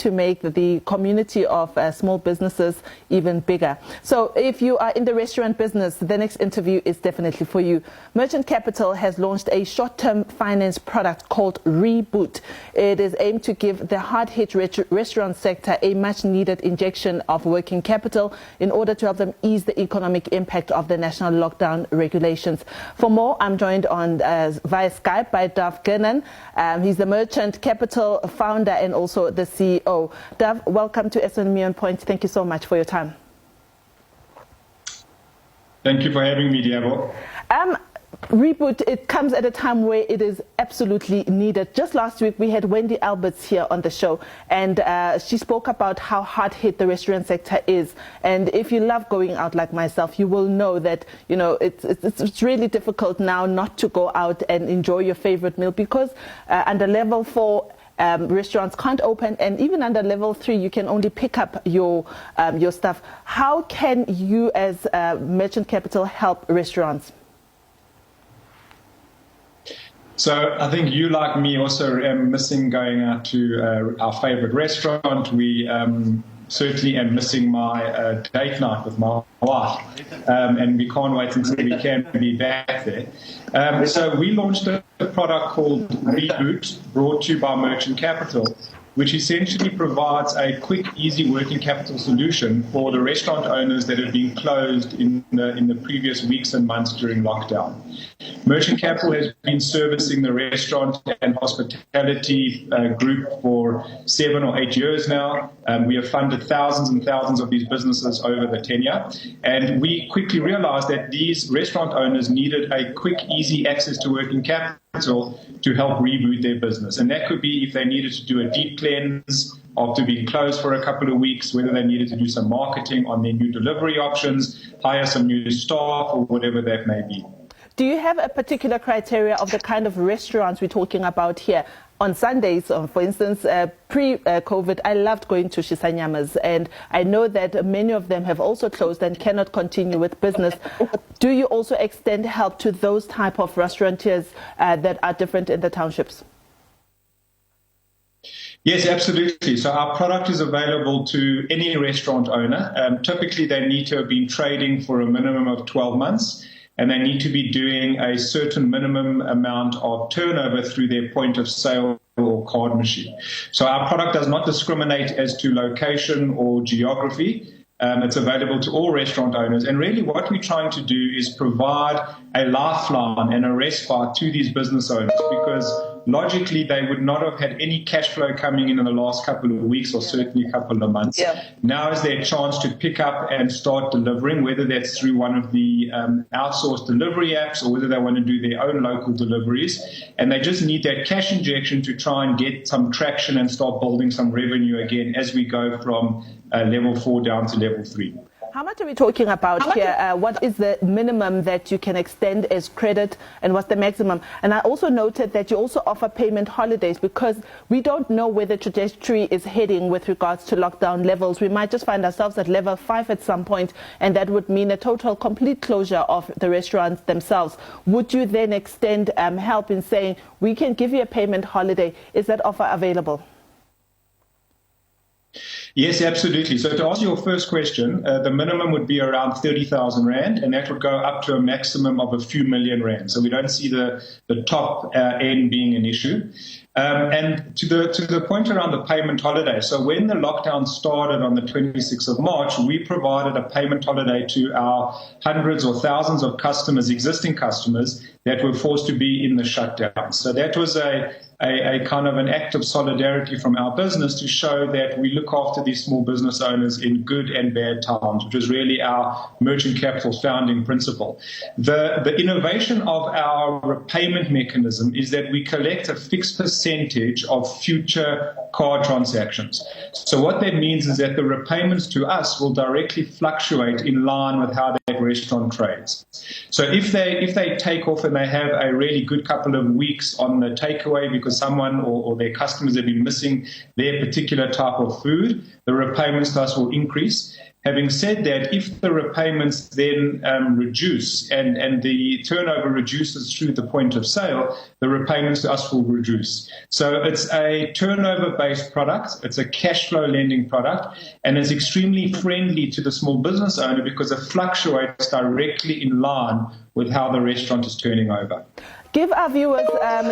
to make the community of small businesses even bigger. So if you are in the restaurant business, the next interview is definitely for you. Merchant Capital has launched a short-term finance product called Reboot. It is aimed to give the hard-hit restaurant sector a much-needed injection of working capital in order to help them ease the economic impact of the national lockdown regulations. For more, I'm joined on via Skype by Dov Girnun. He's the Merchant Capital founder and also the CEO. Dov, welcome to SME On Point. Thank you so much for your time. Thank you for having me, Diabo. Reboot, it comes at a time where it is absolutely needed. Just last week, we had Wendy Alberts here on the show, and she spoke about how hard hit the restaurant sector is. And if you love going out like myself, you will know that, you know, it's really difficult now not to go out and enjoy your favorite meal because under level 4, restaurants can't open, and even under level 3 you can only pick up your stuff. How can you as Merchant Capital help restaurants? So I think you, like me, also am missing going out to our favorite restaurant. We certainly am missing my date night with my wife, and we can't wait until we can be back there. So we launched a product called Reboot, brought to you by Merchant Capital, which essentially provides a quick, easy working capital solution for the restaurant owners that have been closed in the previous weeks and months during lockdown. Merchant Capital has been servicing the restaurant and hospitality group for 7 or 8 years now. We have funded thousands and thousands of these businesses over the tenure, and we quickly realized that these restaurant owners needed a quick, easy access to working capital to help reboot their business. And that could be if they needed to do a deep cleanse after being closed for a couple of weeks, whether they needed to do some marketing on their new delivery options, hire some new staff, or whatever that may be. Do you have a particular criteria of the kind of restaurants we're talking about here? On Sundays, for instance, pre-COVID, I loved going to Shisanyama's, and I know that many of them have also closed and cannot continue with business. Do you also extend help to those type of restaurateurs that are different in the townships? Yes, absolutely. So our product is available to any restaurant owner. Typically, they need to have been trading for a minimum of 12 months. And they need to be doing a certain minimum amount of turnover through their point of sale or card machine. So our product does not discriminate as to location or geography. It's available to all restaurant owners. And really what we're trying to do is provide a lifeline and a respite to these business owners, because logically they would not have had any cash flow coming in the last couple of weeks or certainly a couple of months. Yeah. Now is their chance to pick up and start delivering, whether that's through one of the outsourced delivery apps or whether they want to do their own local deliveries. And they just need that cash injection to try and get some traction and start building some revenue again as we go from level 4 down to level 3. How much are we talking about here? What is the minimum that you can extend as credit, and what's the maximum? And I also noted that you also offer payment holidays, because we don't know where the trajectory is heading with regards to lockdown levels. We might just find ourselves at level 5 at some point, and that would mean a total complete closure of the restaurants themselves. Would you then extend help in saying, we can give you a payment holiday? Is that offer available? Yes, absolutely. So to answer your first question, the minimum would be around 30,000 Rand, and that would go up to a maximum of a few million Rand. So we don't see the top end being an issue. And to the point around the payment holiday, so when the lockdown started on the 26th of March, we provided a payment holiday to our hundreds or thousands of customers, existing customers, that were forced to be in the shutdown. So that was a kind of an act of solidarity from our business to show that we look after these small business owners in good and bad times, which is really our Merchant Capital's founding principle. The innovation of our repayment mechanism is that we collect a fixed percentage of future card transactions. So what that means is that the repayments to us will directly fluctuate in line with how that restaurant trades. So if they take off and they have a really good couple of weeks on the takeaway because someone or their customers have been missing their particular type of food, the repayments to us will increase. Having said that, if the repayments then reduce and the turnover reduces through the point of sale, the repayments to us will reduce. So it's a turnover-based product, it's a cash flow lending product, and it's extremely friendly to the small business owner because it fluctuates directly in line with how the restaurant is turning over. Give our viewers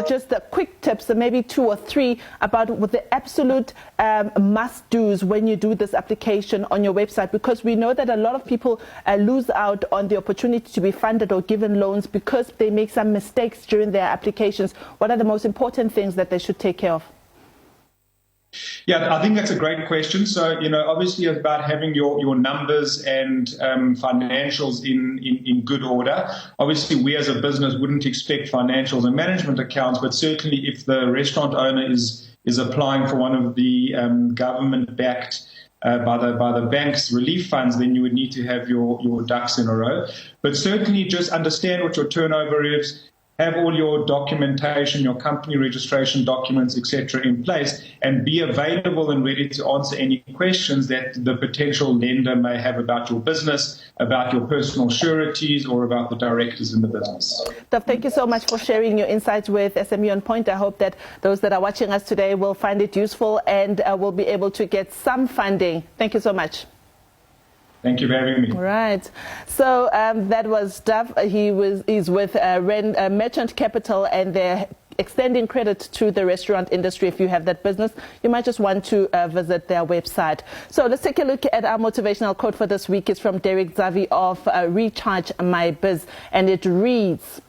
just a quick tips, maybe 2 or 3, about what the absolute must-dos when you do this application on your website, because we know that a lot of people lose out on the opportunity to be funded or given loans because they make some mistakes during their applications. What are the most important things that they should take care of? Yeah, I think that's a great question. So, obviously it's about having your numbers and financials in good order. Obviously, we as a business wouldn't expect financials and management accounts, but certainly if the restaurant owner is applying for one of the government-backed by the bank's relief funds, then you would need to have your ducks in a row. But certainly just understand what your turnover is, have all your documentation, your company registration documents, etc. in place, and be available and ready to answer any questions that the potential lender may have about your business, about your personal sureties, or about the directors in the business. Dov, thank you so much for sharing your insights with SME On Point. I hope that those that are watching us today will find it useful and will be able to get some funding. Thank you so much. Thank you for having me. Right. So that was Dov. He's with Merchant Capital, and they're extending credit to the restaurant industry. If you have that business, you might just want to visit their website. So let's take a look at our motivational quote for this week. It's from Derek Zavi of Recharge My Biz, and it reads,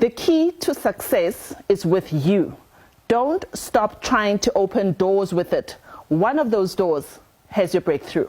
"The key to success is with you. Don't stop trying to open doors with it. One of those doors has your breakthrough."